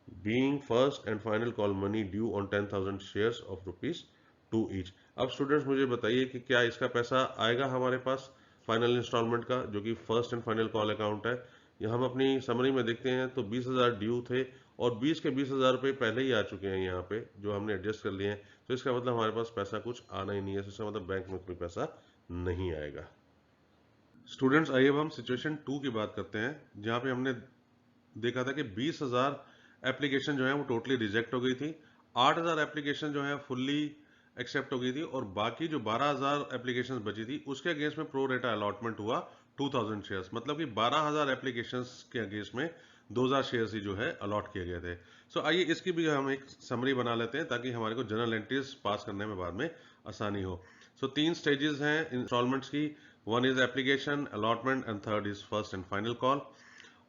Being first and final call money due on 10,000 shares of rupees 2 each. अब स्टूडेंट्स मुझे बताइए कि क्या इसका पैसा आएगा हमारे पास फाइनल इंस्टॉलमेंट का, जो कि first and final call account है। यह हम अपनी समरी में देखते हैं तो 20,000 ड्यू थे, और 20 के 20,000 रुपये पहले ही आ चुके हैं यहाँ पे, जो हमने एडजस्ट कर लिए हैं। तो इसका मतलब हमारे पास पैसा कुछ आना ही नहीं है, इसका मतलब बैंक में कोई पैसा नहीं आएगा। स्टूडेंट्स, आइए अब हम सिचुएशन 2 की बात करते हैं, जहाँ पे हमने देखा था कि 20,000 एप्लीकेशन जो है वो टोटली रिजेक्ट हो गई थी, 8,000 एप्लीकेशन जो है फुल्ली एक्सेप्ट हो गई थी, और बाकी जो 12,000 एप्लीकेशन बची थी उसके अगेंस्ट में प्रो रेटा अलॉटमेंट हुआ 2,000 शेयर्स। मतलब कि 12,000 एप्लीकेशन के अगेंस्ट में 2,000 शेयर्स ही जो है अलॉट किए गए थे। सो आइए इसकी भी हम एक समरी बना लेते हैं, ताकि हमारे को जनरल एंट्रीज पास करने में बाद में आसानी हो। सो 3 स्टेजेस हैं इंस्टॉलमेंट्स की, one is application, allotment, and third is first and final call.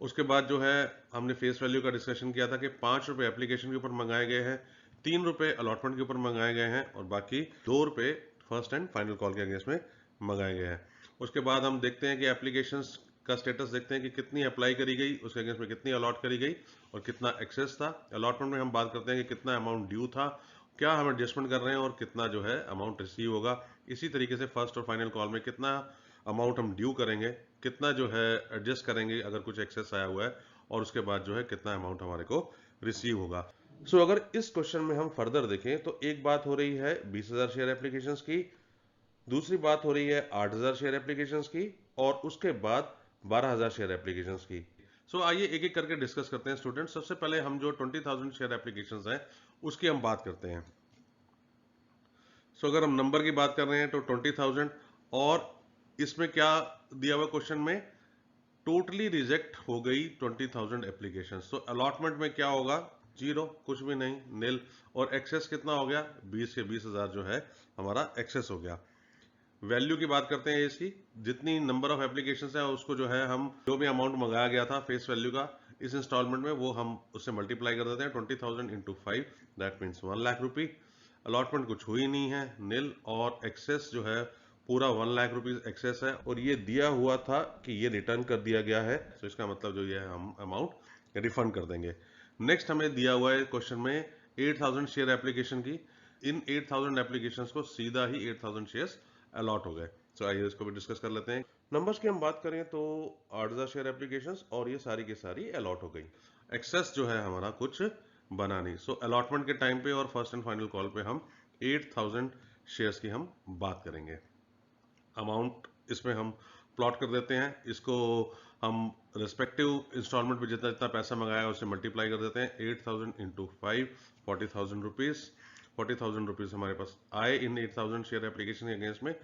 उसके बाद जो है हमने फेस वैल्यू का डिस्कशन किया था कि 5 रुपये एप्लीकेशन के ऊपर मंगाए गए हैं, 3 रुपये अलॉटमेंट के ऊपर मंगाए गए हैं, और बाकी 2 रुपये फर्स्ट एंड फाइनल कॉल के अगेंस्ट में मंगाए गए हैं। उसके बाद हम देखते हैं कि एप्लीकेशंस का स्टेटस देखते हैं कि कितनी अप्लाई करी गई, उसके अगेंस्ट में कितनी अलॉट करी गई, और कितना एक्सेस था। अलॉटमेंट में हम बात करते हैं कि कितना अमाउंट ड्यू था, क्या हम एडजस्टमेंट कर रहे हैं, और कितना जो है अमाउंट रिसीव होगा। इसी तरीके से फर्स्ट और फाइनल कॉल में कितना अमाउंट हम ड्यू करेंगे, कितना जो है एडजस्ट करेंगे अगर कुछ एक्सेस आया हुआ है, और उसके बाद जो है कितना अमाउंट हमारे को रिसीव होगा। सो अगर इस क्वेश्चन में हम फर्दर देखें तो एक बात हो रही है 20,000 शेयर एप्लीकेशंस की, दूसरी बात हो रही है 8,000 शेयर एप्लीकेशंस की, और उसके बाद 12,000 शेयर एप्लीकेशंस की। सो आइए एक एक करके डिस्कस करते हैं स्टूडेंट्स। सबसे पहले हम जो 20,000 शेयर एप्लीकेशंस हैं उसकी हम बात करते हैं। सो अगर हम नंबर की बात कर रहे हैं तो 20,000, और इसमें क्या दिया हुआ क्वेश्चन में, टोटली रिजेक्ट हो गई 20,000 एप्लीकेशन। तो अलॉटमेंट में क्या होगा, 0, कुछ भी नहीं, नील, और एक्सेस कितना हो गया, 20 के 20,000 जो है हमारा एक्सेस हो गया। वैल्यू की बात करते हैं इसकी, जितनी नंबर ऑफ एप्लीकेशन है उसको जो है हम जो भी अमाउंट मंगाया गया था फेस वैल्यू का इस इंस्टॉलमेंट में, वो हम उससे मल्टीप्लाई कर देते हैं। 20,000 into 5, that means 1 lakh rupee. Allotment कुछ हुई नहीं है, नील, और एक्सेस जो है पूरा 1 लाख रुपीज एक्सेस है, और ये दिया हुआ था कि ये रिटर्न कर दिया गया है, तो इसका मतलब जो ये है हम अमाउंट रिफंड कर देंगे। नेक्स्ट हमें दिया हुआ है क्वेश्चन में 8,000 शेयर एप्लीकेशन की, इन 8,000 एप्लीकेशन को सीधा ही 8,000 शेयर्स अलॉट हो गए। तो आइए इसको भी डिस्कस कर लेते हैं। नंबर्स की हम बात करें तो 8,000 शेयर एप्लीकेशंस, और ये सारी की सारी अलॉट हो गई। एक्सेस जो है हमारा कुछ बना नहीं। सो अलॉटमेंट के टाइम पे और फर्स्ट एंड फाइनल कॉल पे हम 8,000 शेयर्स की हम बात करेंगे। अमाउंट इसमें हम प्लॉट कर देते हैं, इसको हम रिस्पेक्टिव इंस्टॉलमेंट पे जितना जितना पैसा मंगाया उससे मल्टीप्लाई कर देते हैं। 8,000 इंटू 5, 40,000 रुपीज़। 40,000 रुपीज़ हमारे पास आए इन 8,000 शेयर एप्लीकेशन के अगेंस्ट में,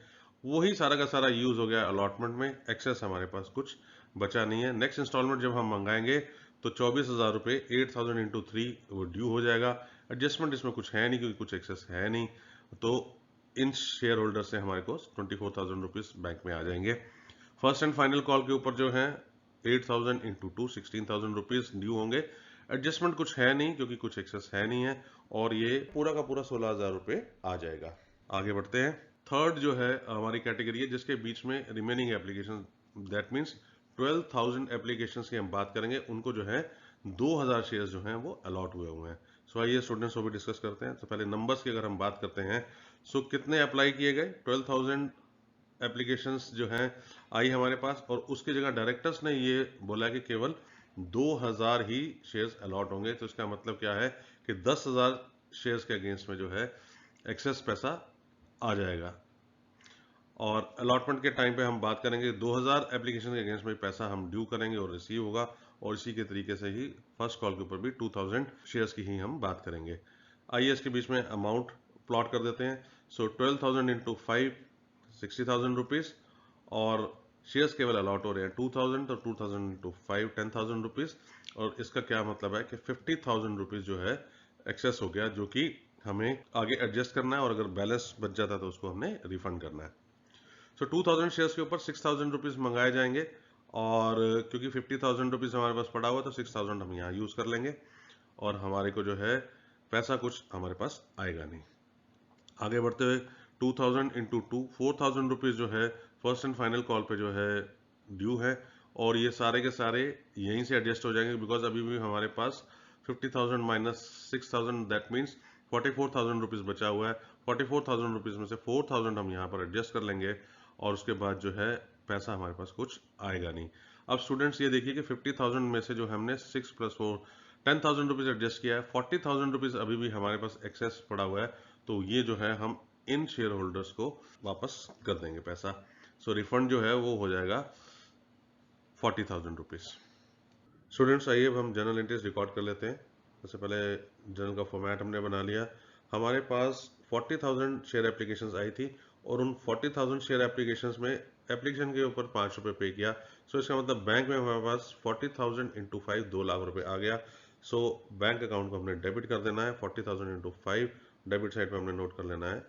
वही सारा का सारा यूज हो गया अलॉटमेंट में, एक्सेस हमारे पास कुछ बचा नहीं है। नेक्स्ट इंस्टॉलमेंट जब हम मंगाएंगे तो 24,000 रुपये 8,000 इंटू 3 वो ड्यू हो जाएगा। एडजस्टमेंट इसमें कुछ है नहीं, क्योंकि कुछ एक्सेस है नहीं, तो इन शेयर होल्डर से हमारे को 24,000 रुपीज बैंक में आ जाएंगे। फर्स्ट एंड फाइनल कॉल के ऊपर जो है 8,000 इंटू 2 16,000 रुपीज ड्यू होंगे। एडजस्टमेंट कुछ है नहीं, क्योंकि कुछ एक्सेस है नहीं है, और ये पूरा का पूरा 16,000 रुपये आ जाएगा। आगे बढ़ते हैं। थर्ड जो है हमारी कैटेगरी है जिसके बीच में remaining application, that means 12,000 application की हम बात करेंगे, उनको जो है 2,000 शेयर्स जो हैं वो अलॉट हुए हैं। सो आइए स्टूडेंट्स को भी डिस्कस करते हैं। तो पहले नंबर्स की अगर हम बात करते हैं, सो कितने अप्लाई किए गए, 12,000 एप्लीकेशंस जो हैं आई हमारे पास, और उसकी जगह डायरेक्टर्स ने ये बोला कि केवल 2,000 ही शेयर्स अलॉट होंगे। तो इसका मतलब क्या है कि 10,000 शेयर्स के अगेंस्ट में जो है एक्सेस पैसा आ जाएगा। और अलॉटमेंट के टाइम पे हम बात करेंगे 2,000 एप्लीकेशन के अगेंस्ट में पैसा हम ड्यू करेंगे और रिसीव होगा, और इसी के तरीके से ही फर्स्ट कॉल के ऊपर भी 2,000 शेयर्स की ही हम बात करेंगे। आइए इसके बीच में अमाउंट प्लॉट कर देते हैं। सो 12,000 इंटू 5 60,000 रुपीज़, और शेयर्स केवल अलॉट हो रहे हैं 2000, तो 2000 इंटू 5 10,000 रुपीज़, और इसका क्या मतलब है कि 50,000 रुपीज़ जो है एक्सेस हो गया, जो कि हमें आगे एडजस्ट करना है, और अगर बैलेंस बच जाता है तो उसको हमने रिफंड करना है। सो 2000 शेयर्स के ऊपर 6,000 रुपीज़ मंगाए जाएंगे, और क्योंकि 50,000 रुपीज़ हमारे पास पड़ा हुआ तो 6,000 हम यहाँ यूज़ कर लेंगे, और हमारे को जो है पैसा कुछ हमारे पास आएगा नहीं। आगे बढ़ते हुए 2000 इंटू 2 4,000 रुपीज़ जो है फर्स्ट एंड फाइनल कॉल पे जो है ड्यू है, और ये सारे के सारे यहीं से एडजस्ट हो जाएंगे, बिकॉज अभी भी हमारे पास 50,000 माइनस 6,000 दैट मीन्स 44,000 रुपीज़ बचा हुआ है। 44,000 रुपीज़ में से 4,000 हम यहाँ पर एडजस्ट कर लेंगे, और उसके बाद जो है पैसा हमारे पास कुछ आएगा नहीं। अब स्टूडेंट्स ये देखिए कि 50,000 में से जो हमने 6 + 4 10,000 रुपीज़ एडजस्ट किया है, 40,000 रुपीज़ अभी भी हमारे पास एक्सेस पड़ा हुआ है, तो ये जो है हम इन शेयर होल्डर्स को वापस कर देंगे पैसा। सो रिफंड जो है वो हो जाएगा 40,000 रुपीज़। स्टूडेंट्स आइए अब हम जर्नल एंट्रीज रिकॉर्ड कर लेते हैं। सबसे पहले जर्नल का फॉर्मेट हमने बना लिया। हमारे पास 40,000 शेयर एप्लीकेशंस आई थी, और उन 40,000 शेयर एप्लीकेशंस में एप्लीकेशन के ऊपर 5 रुपये पे किया। सो इसका मतलब बैंक में हमारे पास 40,000 इंटू 5 2 लाख रुपए आ गया। सो बैंक अकाउंट को हमने डेबिट कर देना है। 40,000 इंटू 5 डेबिट साइड पे हमने नोट कर लेना है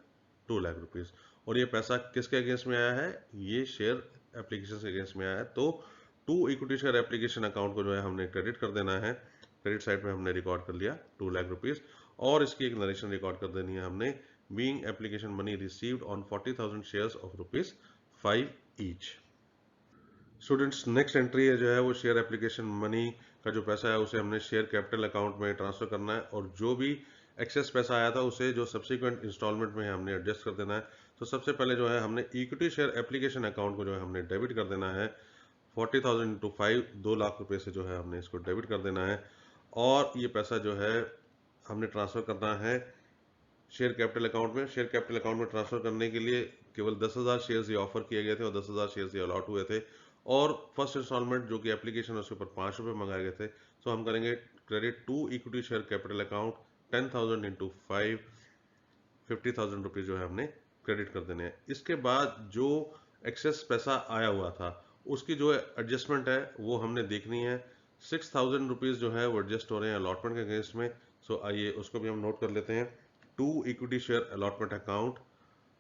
2 लाख रुपीज़। और ये पैसा किसके अगेंस्ट में आया है? ये शेयर एप्लीकेशन के अगेंस्ट में आया है, तो to equity share application account को जो है हमने क्रेडिट कर देना है। क्रेडिट साइड में हमने रिकॉर्ड कर लिया 2 लाख रुपीज़, और इसकी एक नरेशन रिकॉर्ड कर देनी है हमने, being application money received on 40,000 shares of ₹5 each. Students next entry है जो है वो शेयर एप्लीकेशन मनी का जो पैसा है उसे हमने शेयर कैपिटल अकाउंट में ट्रांसफर करना है, और जो भी एक्सेस पैसा आया था उसे जो सब्सिक्वेंट इंस्टॉलमेंट में हमने एडजस्ट कर देना है। तो सबसे पहले जो है हमने इक्विटी शेयर एप्लीकेशन अकाउंट को जो है हमने डेबिट कर देना है। 40,000 इंटू 5 2 लाख रुपए से जो है हमने इसको डेबिट कर देना है, और ये पैसा जो है हमने ट्रांसफर करना है शेयर कैपिटल अकाउंट में। शेयर कैपिटल अकाउंट में ट्रांसफर करने के लिए केवल 10,000 शेयर्स ये ऑफर किए गए थे, और 10,000 शेयर्स ये अलॉट हुए थे, और फर्स्ट इंस्टॉलमेंट जो कि एप्लीकेशन है उसके ऊपर 5 रुपये मंगाए गए थे। सो हम करेंगे credit to equity share capital account 10,000 into 5 50,000 rupees जो है हमने क्रेडिट कर देने हैं। इसके बाद जो एक्सेस पैसा आया हुआ था उसकी जो एडजस्टमेंट है वो हमने देखनी है। 6,000 रुपीज़ जो है वो एडजस्ट हो रहे हैं अलॉटमेंट के अगेंस्ट में। सो आइए उसको भी हम नोट कर लेते हैं। To equity share allotment account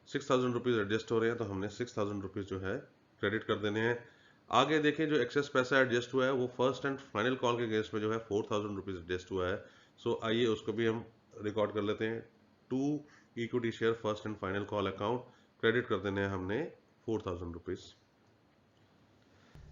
6,000 rupees adjust हो रहे हैं, तो हमने 6,000 रुपीज़ जो है क्रेडिट कर देने हैं। आगे देखें जो एक्सेस पैसा एडजस्ट हुआ है वो फर्स्ट एंड फाइनल कॉल के अगेंस्ट में जो है 4,000 रुपीज़ एडजस्ट हुआ है। सो आइए उसको भी हम रिकॉर्ड कर लेते हैं। To equity share first and final call account credit कर देने हैं हमने 4,000 रुपीज़।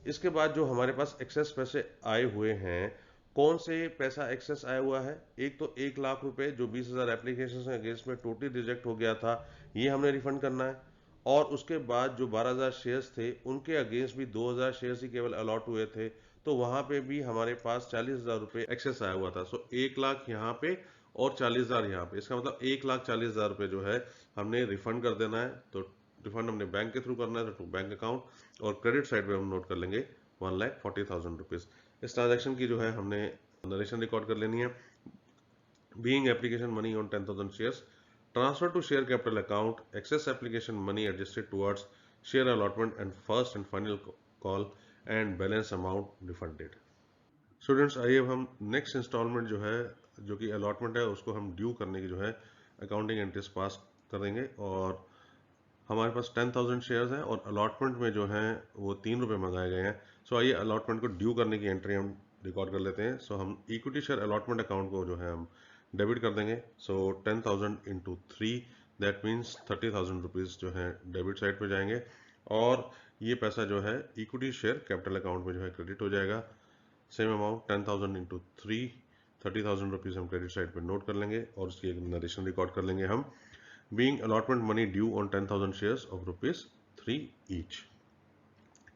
इसके बाद जो हमारे पास एक्सेस पैसे आए हुए हैं, कौन से पैसा एक्सेस आया हुआ है? एक तो 1 लाख रुपए जो 20,000 एप्लीकेशन के अगेंस्ट में टोटली रिजेक्ट हो गया था, ये हमने रिफंड करना है। और उसके बाद जो 12,000 शेयर्स थे उनके अगेंस्ट भी 2,000 शेयर्स ही केवल अलॉट हुए थे, तो वहां पे भी हमारे पास 40,000 रुपये एक्सेस आया हुआ था। सो 1 लाख यहाँ पे और 40,000 यहाँ पे, इसका मतलब 1,40,000 रुपये जो है हमने रिफंड कर देना है। तो रिफंड हमने बैंक के थ्रू करना है, तो टू बैंक अकाउंट, और क्रेडिट साइड पे हम नोट कर लेंगे 1,40,000 रुपीज़। इस ट्रांजैक्शन की जो है हमने नरेशन रिकॉर्ड कर लेनी है। Being application money on 10,000 shares transfer to share capital account, excess application money adjusted towards share allotment and first and final call and balance amount refunded. Students आइए अब हम नेक्स्ट इंस्टॉलमेंट जो है जो कि अलॉटमेंट है उसको हम ड्यू करने की जो है अकाउंटिंग एंट्रीज पास करेंगे। और हमारे पास 10,000 शेयर्स हैं, और अलॉटमेंट में जो हैं वो 3 रुपये मंगाए गए हैं। सो आइए अलॉटमेंट को ड्यू करने की एंट्री हम रिकॉर्ड कर लेते हैं। सो हम इक्विटी शेयर अलॉटमेंट अकाउंट को जो है हम डेबिट कर देंगे। सो 10,000 इंटू 3 दैट मीन्स 30,000 रुपीज़ जो है डेबिट साइड पे जाएंगे, और ये पैसा जो है इक्विटी शेयर कैपिटल अकाउंट में जो है क्रेडिट हो जाएगा। सेम अमाउंट 10,000 इंटू 3 30,000 रुपीज़ हम क्रेडिट साइड पे नोट कर लेंगे, और उसकी एक नरेशन रिकॉर्ड कर लेंगे हम। Being allotment money due on 10,000 shares of ₹3 each।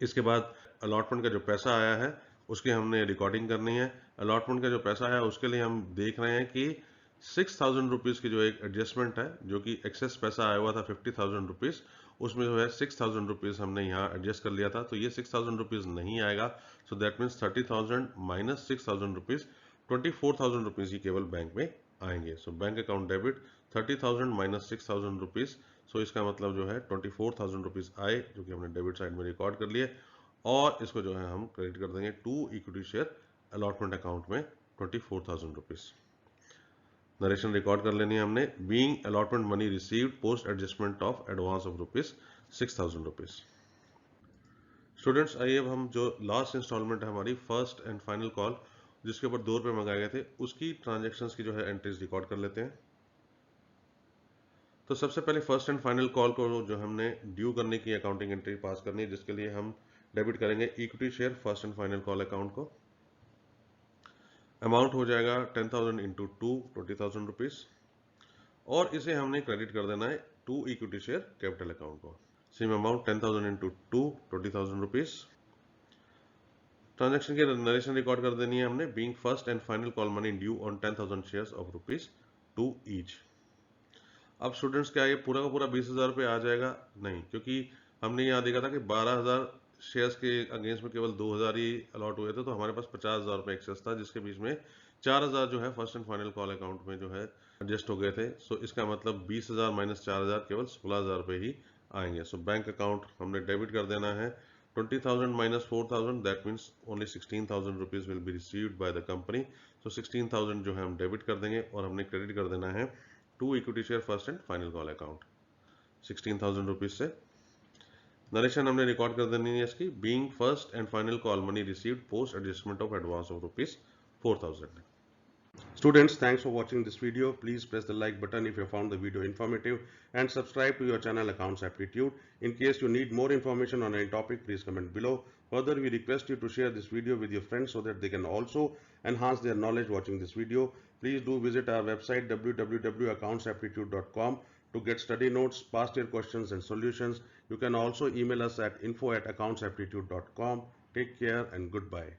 इसके बाद अलॉटमेंट का जो पैसा आया है उसकी हमने रिकॉर्डिंग करनी है। अलॉटमेंट का जो पैसा आया उसके लिए हम देख रहे हैं कि 6,000 रुपीज़ की जो एक एडजस्टमेंट है, जो कि एक्सेस पैसा आया हुआ था 50,000 रुपीज़, उसमें जो है 6,000 रुपीज़ हमने यहाँ एडजस्ट कर लिया था, तो ये 6,000 रुपीज़ नहीं आएगा। So that means 30,000 minus 6,000 rupees 24,000 rupees ही केवल बैंक में आएंगे। So bank account debit 30,000 minus 6,000 rupees. So इसका मतलब जो है 24,000 रुपीज़ आए, जो कि हमने डेबिट साइड में रिकॉर्ड कर लिए, और इसको जो है हम क्रेडिट कर देंगे to equity share allotment account में 24,000 रुपीज़। नरेशन रिकॉर्ड कर लेनी है हमने। Being allotment money received post adjustment of advance of ₹6,000 rupees. Students, आइए अब हम जो लास्ट इंस्टॉलमेंट है हमारी फर्स्ट एंड फाइनल कॉल, जिसके ऊपर ₹2 मंगाए गए थे, उसकी ट्रांजैक्शंस की जो है एंट्रीज रिकॉर्ड कर लेते हैं। तो सबसे पहले फर्स्ट एंड फाइनल कॉल को जो हमने ड्यू करने की अकाउंटिंग एंट्री पास करनी है, जिसके लिए हम डेबिट करेंगे equity share first and final call account को। अमाउंट हो जाएगा 10,000 इंटू 2 20,000 रुपीज़, और इसे हमने क्रेडिट कर देना है to equity share capital account को। Same amount 10,000 into 2 20,000 rupees. Transaction की नरेशन रिकॉर्ड कर देनी है हमने। Being first and final call money due on 10,000 shares of ₹2 each. अब स्टूडेंट्स, क्या ये पूरा का पूरा 20,000 रुपये आ जाएगा? नहीं, क्योंकि हमने यहाँ देखा था कि 12,000 शेयर्स के अगेंस्ट में केवल 2,000 ही अलॉट हुए थे, तो हमारे पास 50,000 रुपये एक्सेस था, जिसके बीच में 4,000 जो है first and final call account में जो है एडजस्ट हो गए थे। सो इसका मतलब 20,000 माइनस 4,000 केवल 16,000 रुपये ही आएंगे। सो बैंक अकाउंट हमने डेबिट कर देना है। 20,000 minus 4,000, that means only 16,000 rupees will be received by the company. So 16,000 जो है हम डेबिट कर देंगे, और हमने क्रेडिट कर देना है to equity share first and final call account 16,000 rupees से। नरेशन हमने रिकॉर्ड कर देनी है इसकी। Being first and final call money received post adjustment of advance of ₹4,000। Students, thanks for watching this video. Please press the like button if you found the video informative, and subscribe to your channel Accounts Aptitude. In case you need more information on any topic, please comment below. Further, we request you to share this video with your friends so that they can also enhance their knowledge watching this video. Please do visit our website www.accountsaptitude.com to get study notes, past year questions and solutions. You can also email us at info@accountsaptitude.com. Take care and goodbye.